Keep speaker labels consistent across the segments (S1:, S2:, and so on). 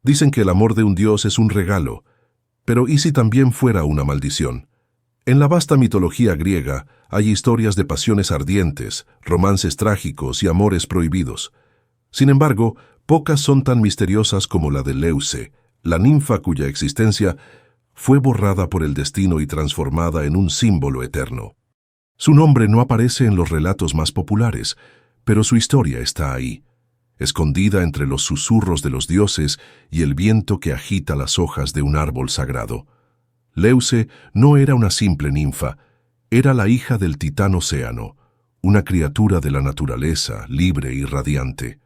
S1: Dicen que el amor de un dios es un regalo, pero ¿y si también fuera una maldición? En la vasta mitología griega hay historias de pasiones ardientes, romances trágicos y amores prohibidos. Sin embargo, pocas son tan misteriosas como la de Leuce, la ninfa cuya existencia fue borrada por el destino y transformada en un símbolo eterno. Su nombre no aparece en los relatos más populares, pero su historia está ahí, escondida entre los susurros de los dioses y el viento que agita las hojas de un árbol sagrado. Leuce no era una simple ninfa, era la hija del titán Océano, una criatura de la naturaleza, libre y radiante.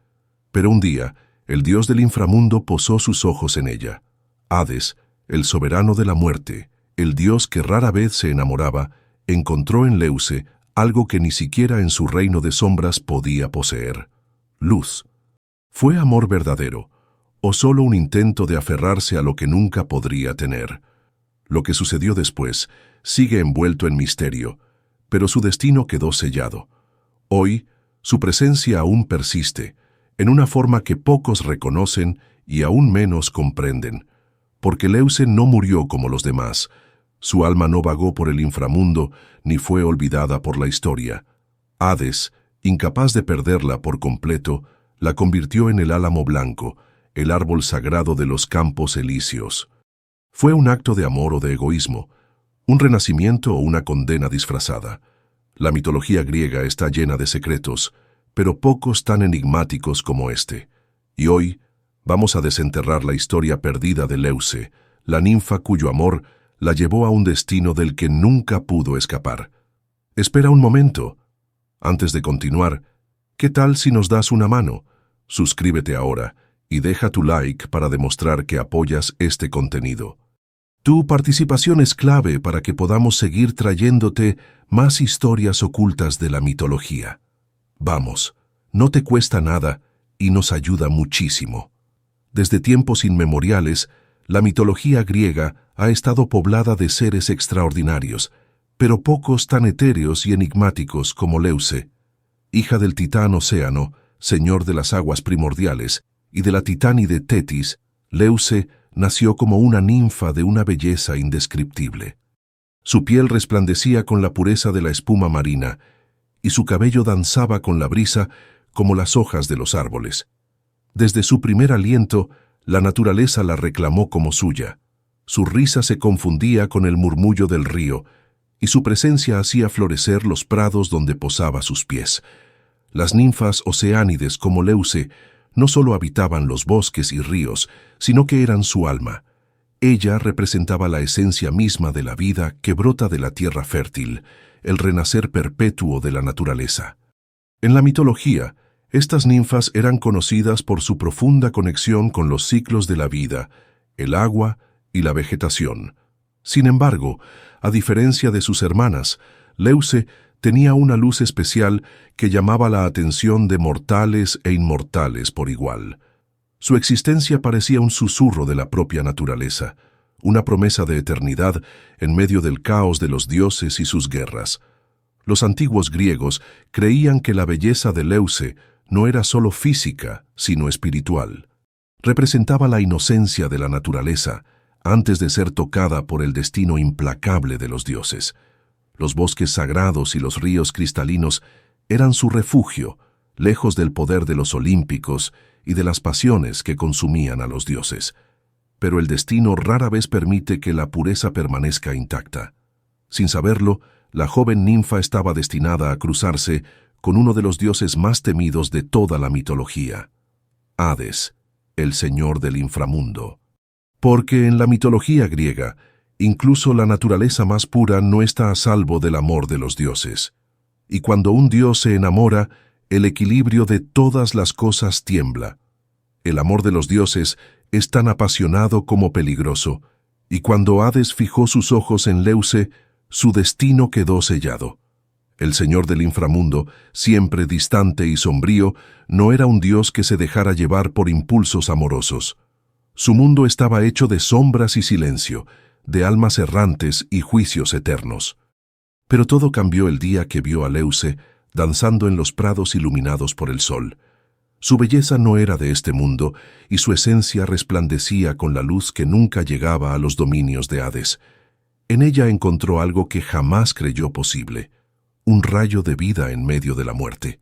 S1: Pero un día, el dios del inframundo posó sus ojos en ella. Hades, el soberano de la muerte, el dios que rara vez se enamoraba, encontró en Leuce algo que ni siquiera en su reino de sombras podía poseer: luz. ¿Fue amor verdadero, o solo un intento de aferrarse a lo que nunca podría tener? Lo que sucedió después sigue envuelto en misterio, pero su destino quedó sellado. Hoy, su presencia aún persiste, en una forma que pocos reconocen y aún menos comprenden, porque Leuce no murió como los demás. Su alma no vagó por el inframundo ni fue olvidada por la historia. Hades, incapaz de perderla por completo, la convirtió en el álamo blanco, el árbol sagrado de los campos elíseos. ¿Fue un acto de amor o de egoísmo? ¿Un renacimiento o una condena disfrazada? La mitología griega está llena de secretos, pero pocos tan enigmáticos como este. Y hoy vamos a desenterrar la historia perdida de Leuce, la ninfa cuyo amor la llevó a un destino del que nunca pudo escapar. Espera un momento. Antes de continuar, ¿qué tal si nos das una mano? Suscríbete ahora y deja tu like para demostrar que apoyas este contenido. Tu participación es clave para que podamos seguir trayéndote más historias ocultas de la mitología. Vamos, no te cuesta nada y nos ayuda muchísimo. Desde tiempos inmemoriales, la mitología griega ha estado poblada de seres extraordinarios, pero pocos tan etéreos y enigmáticos como Leuce, hija del titán Océano, señor de las aguas primordiales, y de la titánide Tetis. Leuce nació como una ninfa de una belleza indescriptible. Su piel resplandecía con la pureza de la espuma marina, y su cabello danzaba con la brisa como las hojas de los árboles. Desde su primer aliento, la naturaleza la reclamó como suya. Su risa se confundía con el murmullo del río, y su presencia hacía florecer los prados donde posaba sus pies. Las ninfas oceánides como Leuce no solo habitaban los bosques y ríos, sino que eran su alma. Ella representaba la esencia misma de la vida que brota de la tierra fértil, el renacer perpetuo de la naturaleza. En la mitología, estas ninfas eran conocidas por su profunda conexión con los ciclos de la vida, el agua y la vegetación. Sin embargo, a diferencia de sus hermanas, Leuce tenía una luz especial que llamaba la atención de mortales e inmortales por igual. Su existencia parecía un susurro de la propia naturaleza, una promesa de eternidad en medio del caos de los dioses y sus guerras. Los antiguos griegos creían que la belleza de Leuce no era solo física, sino espiritual. Representaba la inocencia de la naturaleza antes de ser tocada por el destino implacable de los dioses. Los bosques sagrados y los ríos cristalinos eran su refugio, lejos del poder de los olímpicos y de las pasiones que consumían a los dioses. Pero el destino rara vez permite que la pureza permanezca intacta. Sin saberlo, la joven ninfa estaba destinada a cruzarse con uno de los dioses más temidos de toda la mitología: Hades, el señor del inframundo. Porque en la mitología griega, incluso la naturaleza más pura no está a salvo del amor de los dioses. Y cuando un dios se enamora, el equilibrio de todas las cosas tiembla. El amor de los dioses es tan apasionado como peligroso, y cuando Hades fijó sus ojos en Leuce, su destino quedó sellado. El señor del inframundo, siempre distante y sombrío, no era un dios que se dejara llevar por impulsos amorosos. Su mundo estaba hecho de sombras y silencio, de almas errantes y juicios eternos. Pero todo cambió el día que vio a Leuce danzando en los prados iluminados por el sol. Su belleza no era de este mundo y su esencia resplandecía con la luz que nunca llegaba a los dominios de Hades. En ella encontró algo que jamás creyó posible, un rayo de vida en medio de la muerte.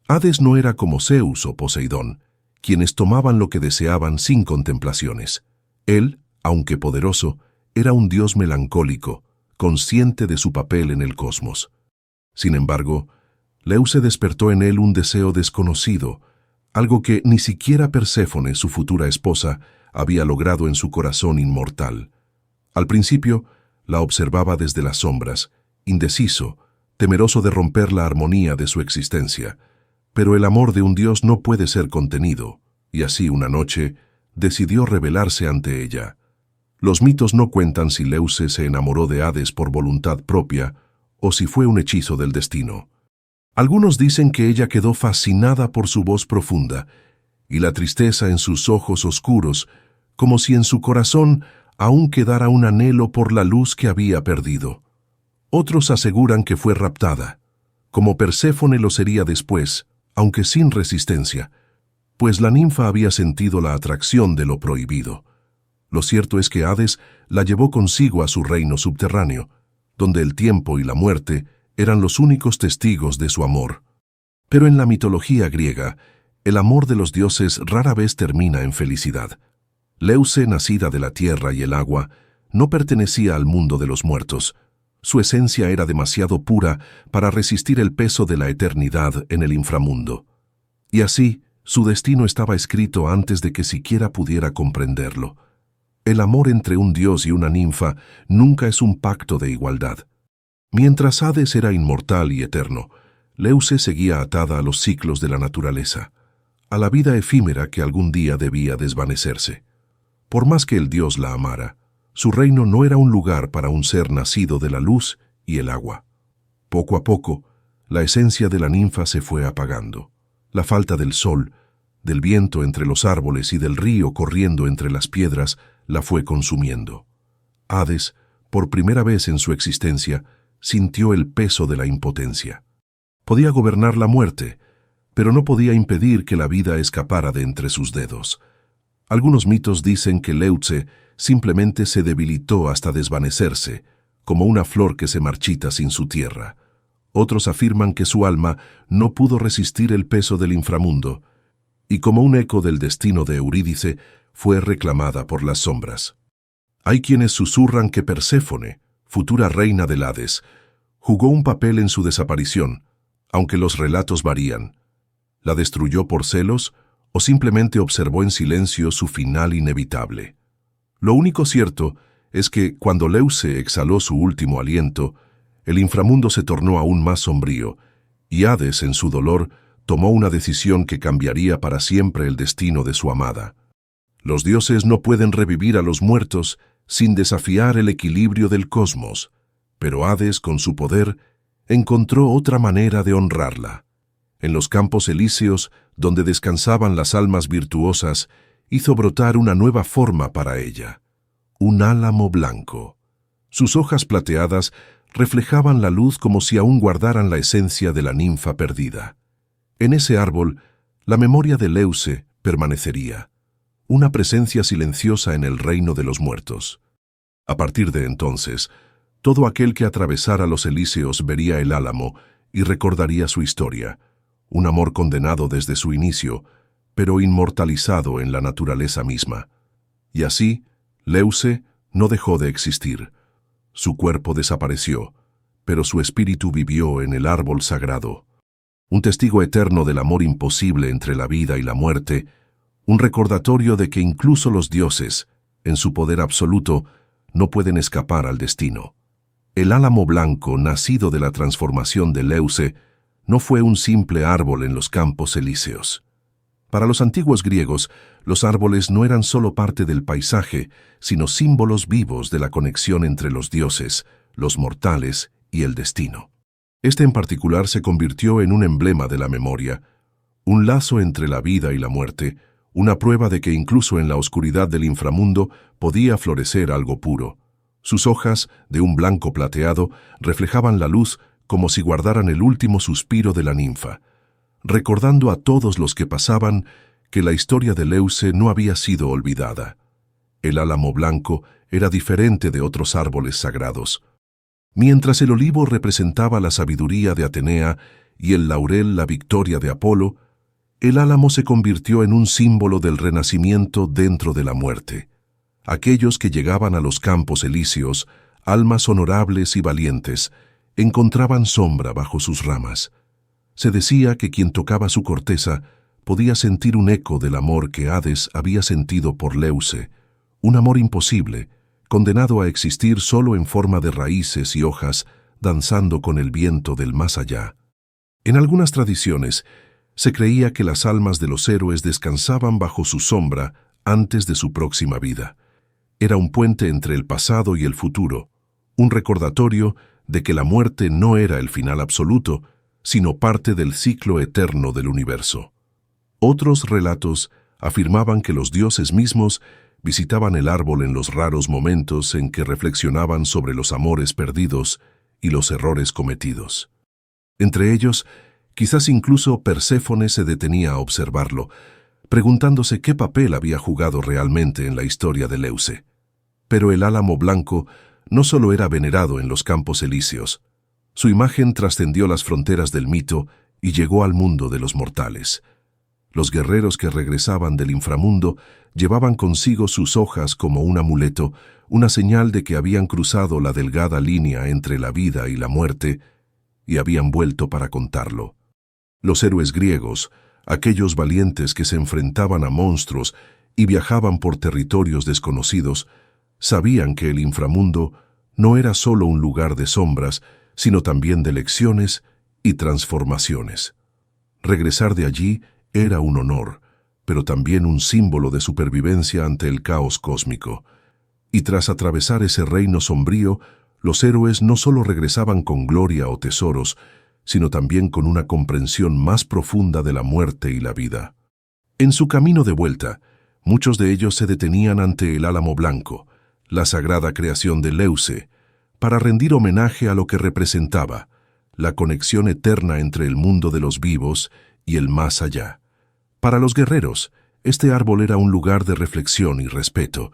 S1: Hades no era como Zeus o Poseidón, quienes tomaban lo que deseaban sin contemplaciones. Él, aunque poderoso, era un dios melancólico, consciente de su papel en el cosmos. Sin embargo, Leuce despertó en él un deseo desconocido, algo que ni siquiera Perséfone, su futura esposa, había logrado en su corazón inmortal. Al principio, la observaba desde las sombras, indeciso, temeroso de romper la armonía de su existencia. Pero el amor de un dios no puede ser contenido, y así una noche decidió revelarse ante ella. Los mitos no cuentan si Leuce se enamoró de Hades por voluntad propia o si fue un hechizo del destino. Algunos dicen que ella quedó fascinada por su voz profunda y la tristeza en sus ojos oscuros, como si en su corazón aún quedara un anhelo por la luz que había perdido. Otros aseguran que fue raptada, como Perséfone lo sería después, aunque sin resistencia, pues la ninfa había sentido la atracción de lo prohibido. Lo cierto es que Hades la llevó consigo a su reino subterráneo, donde el tiempo y la muerte eran los únicos testigos de su amor. Pero en la mitología griega, el amor de los dioses rara vez termina en felicidad. Leuce, nacida de la tierra y el agua, no pertenecía al mundo de los muertos. Su esencia era demasiado pura para resistir el peso de la eternidad en el inframundo. Y así, su destino estaba escrito antes de que siquiera pudiera comprenderlo. El amor entre un dios y una ninfa nunca es un pacto de igualdad. Mientras Hades era inmortal y eterno, Leuce seguía atada a los ciclos de la naturaleza, a la vida efímera que algún día debía desvanecerse. Por más que el dios la amara, su reino no era un lugar para un ser nacido de la luz y el agua. Poco a poco, la esencia de la ninfa se fue apagando. La falta del sol, del viento entre los árboles y del río corriendo entre las piedras la fue consumiendo. Hades, por primera vez en su existencia, sintió el peso de la impotencia. Podía gobernar la muerte, pero no podía impedir que la vida escapara de entre sus dedos. Algunos mitos dicen que Leuce simplemente se debilitó hasta desvanecerse, como una flor que se marchita sin su tierra. Otros afirman que su alma no pudo resistir el peso del inframundo, y como un eco del destino de Eurídice, fue reclamada por las sombras. Hay quienes susurran que Perséfone, futura reina del Hades, jugó un papel en su desaparición, aunque los relatos varían. ¿La destruyó por celos o simplemente observó en silencio su final inevitable? Lo único cierto es que cuando Leuce exhaló su último aliento, el inframundo se tornó aún más sombrío, y Hades, en su dolor, tomó una decisión que cambiaría para siempre el destino de su amada. Los dioses no pueden revivir a los muertos sin desafiar el equilibrio del cosmos, pero Hades, con su poder, encontró otra manera de honrarla. En los campos elíseos, donde descansaban las almas virtuosas, hizo brotar una nueva forma para ella, un álamo blanco. Sus hojas plateadas reflejaban la luz como si aún guardaran la esencia de la ninfa perdida. En ese árbol, la memoria de Leuce permanecería, una presencia silenciosa en el reino de los muertos. A partir de entonces, todo aquel que atravesara los elíseos vería el álamo y recordaría su historia, un amor condenado desde su inicio, pero inmortalizado en la naturaleza misma. Y así, Leuce no dejó de existir. Su cuerpo desapareció, pero su espíritu vivió en el árbol sagrado. Un testigo eterno del amor imposible entre la vida y la muerte, un recordatorio de que incluso los dioses, en su poder absoluto, no pueden escapar al destino. El álamo blanco, nacido de la transformación de Leuce, no fue un simple árbol en los campos elíseos. Para los antiguos griegos, los árboles no eran solo parte del paisaje, sino símbolos vivos de la conexión entre los dioses, los mortales y el destino. Este en particular se convirtió en un emblema de la memoria, un lazo entre la vida y la muerte, una prueba de que incluso en la oscuridad del inframundo podía florecer algo puro. Sus hojas, de un blanco plateado, reflejaban la luz como si guardaran el último suspiro de la ninfa. recordando a todos los que pasaban que la historia de Leuce no había sido olvidada. El álamo blanco era diferente de otros árboles sagrados. Mientras el olivo representaba la sabiduría de Atenea y el laurel la victoria de Apolo, el álamo se convirtió en un símbolo del renacimiento dentro de la muerte. Aquellos que llegaban a los campos elíseos, almas honorables y valientes, encontraban sombra bajo sus ramas. Se decía que quien tocaba su corteza podía sentir un eco del amor que Hades había sentido por Leuce, un amor imposible, condenado a existir solo en forma de raíces y hojas, danzando con el viento del más allá. En algunas tradiciones, se creía que las almas de los héroes descansaban bajo su sombra antes de su próxima vida. Era un puente entre el pasado y el futuro, un recordatorio de que la muerte no era el final absoluto, sino parte del ciclo eterno del universo. Otros relatos afirmaban que los dioses mismos visitaban el árbol en los raros momentos en que reflexionaban sobre los amores perdidos y los errores cometidos. Entre ellos, quizás incluso Perséfone se detenía a observarlo, preguntándose qué papel había jugado realmente en la historia de Leuce. Pero el álamo blanco no solo era venerado en los campos elíseos. Su imagen trascendió las fronteras del mito y llegó al mundo de los mortales. Los guerreros que regresaban del inframundo llevaban consigo sus hojas como un amuleto, una señal de que habían cruzado la delgada línea entre la vida y la muerte y habían vuelto para contarlo. Los héroes griegos, aquellos valientes que se enfrentaban a monstruos y viajaban por territorios desconocidos, sabían que el inframundo no era solo un lugar de sombras, sino también de lecciones y transformaciones. Regresar de allí era un honor, pero también un símbolo de supervivencia ante el caos cósmico. Y tras atravesar ese reino sombrío, los héroes no solo regresaban con gloria o tesoros, sino también con una comprensión más profunda de la muerte y la vida. En su camino de vuelta, muchos de ellos se detenían ante el álamo blanco, la sagrada creación de Leuce, para rendir homenaje a lo que representaba, la conexión eterna entre el mundo de los vivos y el más allá. Para los guerreros, este árbol era un lugar de reflexión y respeto.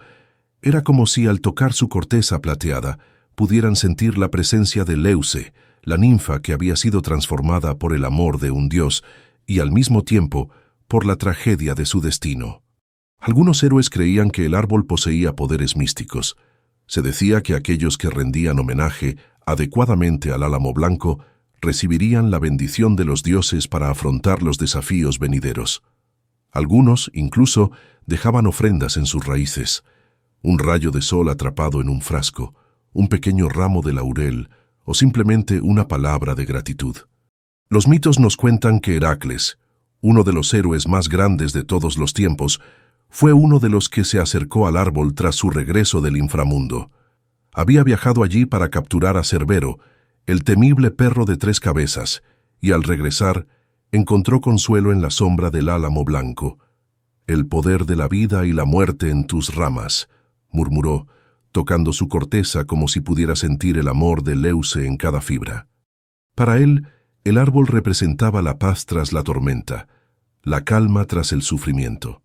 S1: Era como si al tocar su corteza plateada pudieran sentir la presencia de Leuce, la ninfa que había sido transformada por el amor de un dios y al mismo tiempo por la tragedia de su destino. Algunos héroes creían que el árbol poseía poderes místicos. Se decía que aquellos que rendían homenaje adecuadamente al álamo blanco recibirían la bendición de los dioses para afrontar los desafíos venideros. Algunos, incluso, dejaban ofrendas en sus raíces. Un rayo de sol atrapado en un frasco, un pequeño ramo de laurel o simplemente una palabra de gratitud. Los mitos nos cuentan que Heracles, uno de los héroes más grandes de todos los tiempos, fue uno de los que se acercó al árbol tras su regreso del inframundo. Había viajado allí para capturar a Cerbero, el temible perro de 3 cabezas, y al regresar, encontró consuelo en la sombra del álamo blanco. «El poder de la vida y la muerte en tus ramas», murmuró, tocando su corteza como si pudiera sentir el amor de Leuce en cada fibra. Para él, el árbol representaba la paz tras la tormenta, la calma tras el sufrimiento.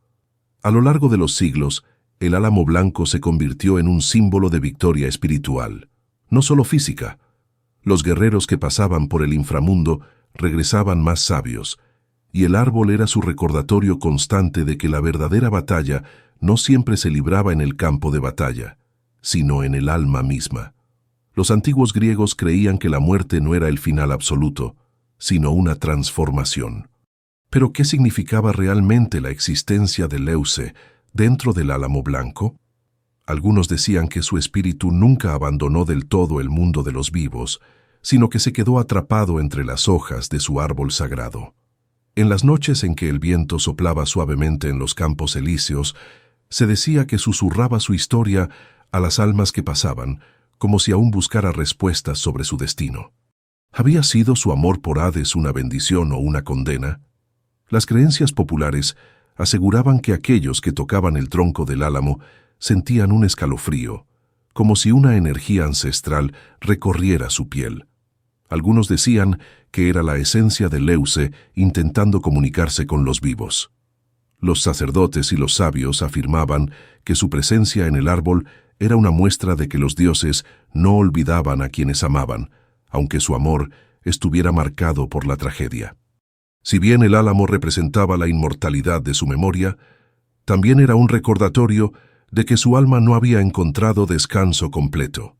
S1: A lo largo de los siglos, el álamo blanco se convirtió en un símbolo de victoria espiritual, no solo física. Los guerreros que pasaban por el inframundo regresaban más sabios, y el árbol era su recordatorio constante de que la verdadera batalla no siempre se libraba en el campo de batalla, sino en el alma misma. Los antiguos griegos creían que la muerte no era el final absoluto, sino una transformación. ¿Pero qué significaba realmente la existencia de Leuce dentro del álamo blanco? Algunos decían que su espíritu nunca abandonó del todo el mundo de los vivos, sino que se quedó atrapado entre las hojas de su árbol sagrado. En las noches en que el viento soplaba suavemente en los campos elíseos, se decía que susurraba su historia a las almas que pasaban, como si aún buscara respuestas sobre su destino. ¿Había sido su amor por Hades una bendición o una condena? Las creencias populares aseguraban que aquellos que tocaban el tronco del álamo sentían un escalofrío, como si una energía ancestral recorriera su piel. Algunos decían que era la esencia de Leuce intentando comunicarse con los vivos. Los sacerdotes y los sabios afirmaban que su presencia en el árbol era una muestra de que los dioses no olvidaban a quienes amaban, aunque su amor estuviera marcado por la tragedia. Si bien el álamo representaba la inmortalidad de su memoria, también era un recordatorio de que su alma no había encontrado descanso completo.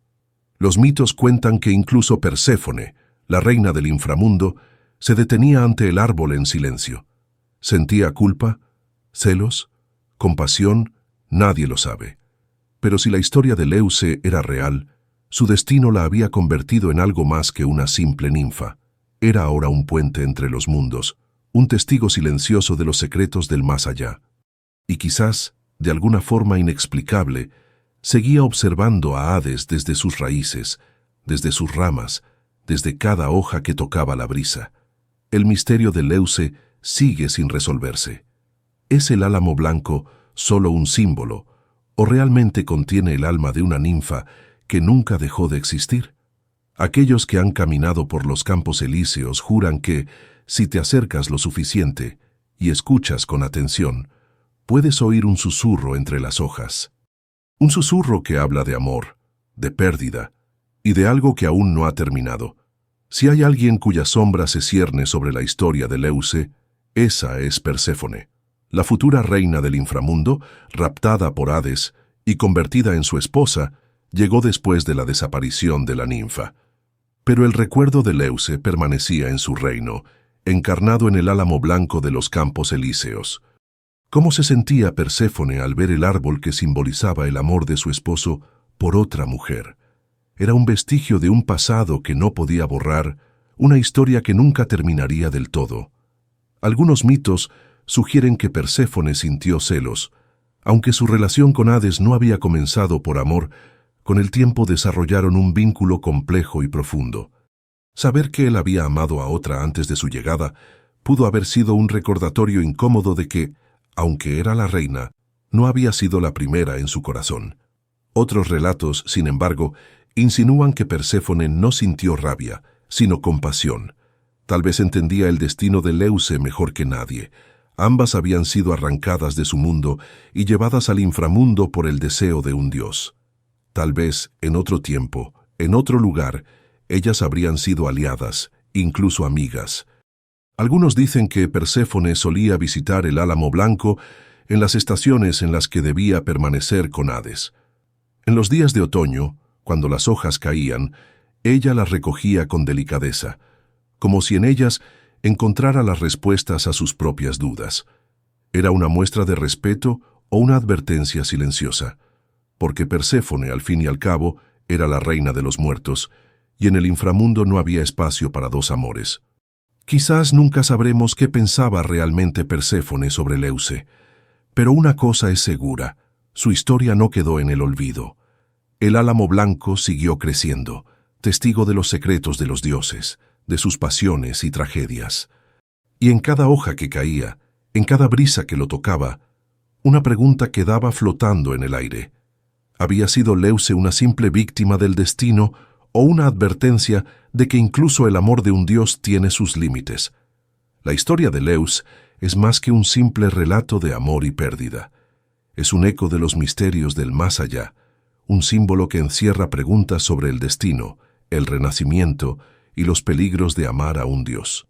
S1: Los mitos cuentan que incluso Perséfone, la reina del inframundo, se detenía ante el árbol en silencio. ¿Sentía culpa? ¿Celos? ¿Compasión? Nadie lo sabe. Pero si la historia de Leuce era real, su destino la había convertido en algo más que una simple ninfa. Era ahora un puente entre los mundos, un testigo silencioso de los secretos del más allá. Y quizás, de alguna forma inexplicable, seguía observando a Hades desde sus raíces, desde sus ramas, desde cada hoja que tocaba la brisa. El misterio de Leuce sigue sin resolverse. ¿Es el álamo blanco solo un símbolo, o realmente contiene el alma de una ninfa que nunca dejó de existir? Aquellos que han caminado por los campos elíseos juran que, si te acercas lo suficiente y escuchas con atención, puedes oír un susurro entre las hojas. Un susurro que habla de amor, de pérdida y de algo que aún no ha terminado. Si hay alguien cuya sombra se cierne sobre la historia de Leuce, esa es Perséfone, la futura reina del inframundo, raptada por Hades y convertida en su esposa, llegó después de la desaparición de la ninfa. Pero el recuerdo de Leuce permanecía en su reino, encarnado en el álamo blanco de los campos elíseos. ¿Cómo se sentía Perséfone al ver el árbol que simbolizaba el amor de su esposo por otra mujer? Era un vestigio de un pasado que no podía borrar, una historia que nunca terminaría del todo. Algunos mitos sugieren que Perséfone sintió celos. Aunque su relación con Hades no había comenzado por amor, con el tiempo desarrollaron un vínculo complejo y profundo. Saber que él había amado a otra antes de su llegada pudo haber sido un recordatorio incómodo de que, aunque era la reina, no había sido la primera en su corazón. Otros relatos, sin embargo, insinúan que Perséfone no sintió rabia, sino compasión. Tal vez entendía el destino de Leuce mejor que nadie. Ambas habían sido arrancadas de su mundo y llevadas al inframundo por el deseo de un dios. Tal vez, en otro tiempo, en otro lugar, ellas habrían sido aliadas, incluso amigas. Algunos dicen que Perséfone solía visitar el álamo blanco en las estaciones en las que debía permanecer con Hades. En los días de otoño, cuando las hojas caían, ella las recogía con delicadeza, como si en ellas encontrara las respuestas a sus propias dudas. Era una muestra de respeto o una advertencia silenciosa, porque Perséfone, al fin y al cabo, era la reina de los muertos, y en el inframundo no había espacio para dos amores. Quizás nunca sabremos qué pensaba realmente Perséfone sobre Leuce, pero una cosa es segura, su historia no quedó en el olvido. El álamo blanco siguió creciendo, testigo de los secretos de los dioses, de sus pasiones y tragedias. Y en cada hoja que caía, en cada brisa que lo tocaba, una pregunta quedaba flotando en el aire. ¿Había sido Leuce una simple víctima del destino o una advertencia de que incluso el amor de un dios tiene sus límites? La historia de Leuce es más que un simple relato de amor y pérdida. Es un eco de los misterios del más allá, un símbolo que encierra preguntas sobre el destino, el renacimiento y los peligros de amar a un dios.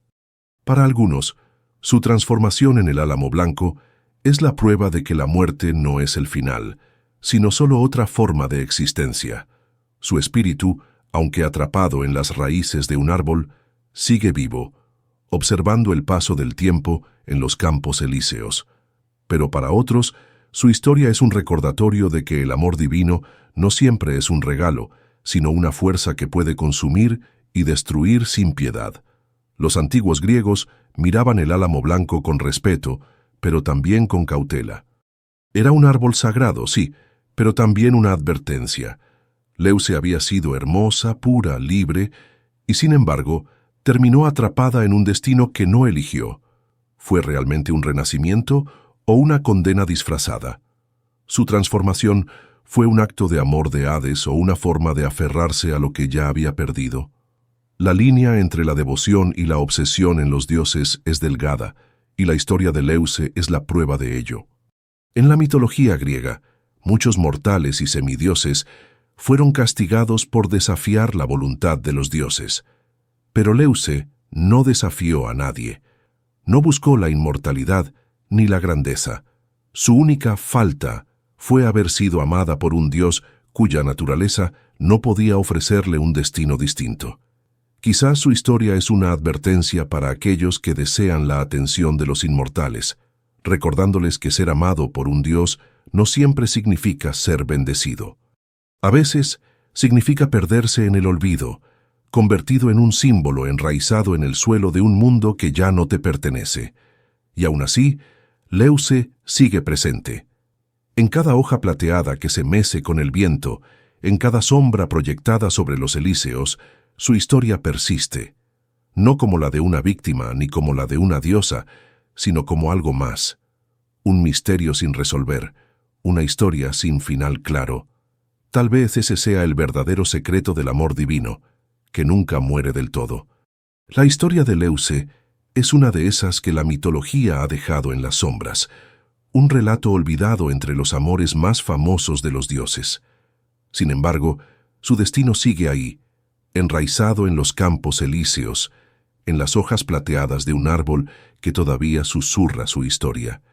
S1: Para algunos, su transformación en el álamo blanco es la prueba de que la muerte no es el final, sino solo otra forma de existencia. Su espíritu, aunque atrapado en las raíces de un árbol, sigue vivo, observando el paso del tiempo en los campos elíseos. Pero para otros, su historia es un recordatorio de que el amor divino no siempre es un regalo, sino una fuerza que puede consumir y destruir sin piedad. Los antiguos griegos miraban el álamo blanco con respeto, pero también con cautela. Era un árbol sagrado, sí, pero también una advertencia. Leuce había sido hermosa, pura, libre, y sin embargo, terminó atrapada en un destino que no eligió. ¿Fue realmente un renacimiento o una condena disfrazada? Su transformación fue un acto de amor de Hades o una forma de aferrarse a lo que ya había perdido. La línea entre la devoción y la obsesión en los dioses es delgada, y la historia de Leuce es la prueba de ello. En la mitología griega, muchos mortales y semidioses fueron castigados por desafiar la voluntad de los dioses. Pero Leuce no desafió a nadie. No buscó la inmortalidad ni la grandeza. Su única falta fue haber sido amada por un dios cuya naturaleza no podía ofrecerle un destino distinto. Quizás su historia es una advertencia para aquellos que desean la atención de los inmortales, recordándoles que ser amado por un dios no siempre significa ser bendecido. A veces significa perderse en el olvido, convertido en un símbolo enraizado en el suelo de un mundo que ya no te pertenece. Y aún así, Leuce sigue presente. En cada hoja plateada que se mece con el viento, en cada sombra proyectada sobre los elíseos, su historia persiste, no como la de una víctima ni como la de una diosa, sino como algo más, un misterio sin resolver, una historia sin final claro. Tal vez ese sea el verdadero secreto del amor divino, que nunca muere del todo. La historia de Leuce es una de esas que la mitología ha dejado en las sombras, un relato olvidado entre los amores más famosos de los dioses. Sin embargo, su destino sigue ahí, enraizado en los campos elíseos, en las hojas plateadas de un árbol que todavía susurra su historia.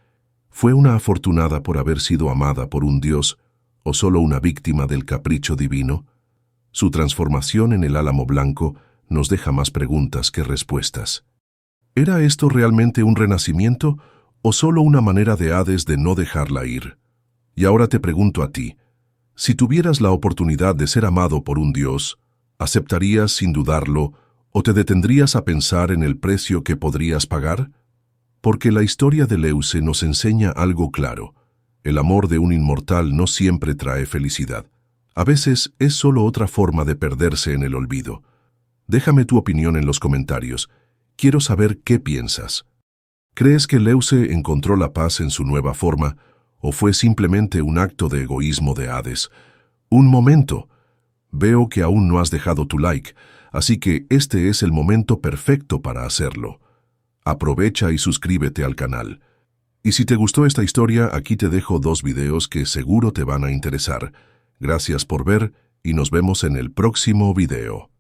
S1: ¿Fue una afortunada por haber sido amada por un dios o solo una víctima del capricho divino? Su transformación en el álamo blanco nos deja más preguntas que respuestas. ¿Era esto realmente un renacimiento o solo una manera de Hades de no dejarla ir? Y ahora te pregunto a ti, si tuvieras la oportunidad de ser amado por un dios, ¿aceptarías sin dudarlo o te detendrías a pensar en el precio que podrías pagar? Porque la historia de Leuce nos enseña algo claro. El amor de un inmortal no siempre trae felicidad. A veces es solo otra forma de perderse en el olvido. Déjame tu opinión en los comentarios. Quiero saber qué piensas. ¿Crees que Leuce encontró la paz en su nueva forma o fue simplemente un acto de egoísmo de Hades? Un momento. Veo que aún no has dejado tu like, así que este es el momento perfecto para hacerlo. Aprovecha y suscríbete al canal. Y si te gustó esta historia, aquí te dejo 2 videos que seguro te van a interesar. Gracias por ver y nos vemos en el próximo video.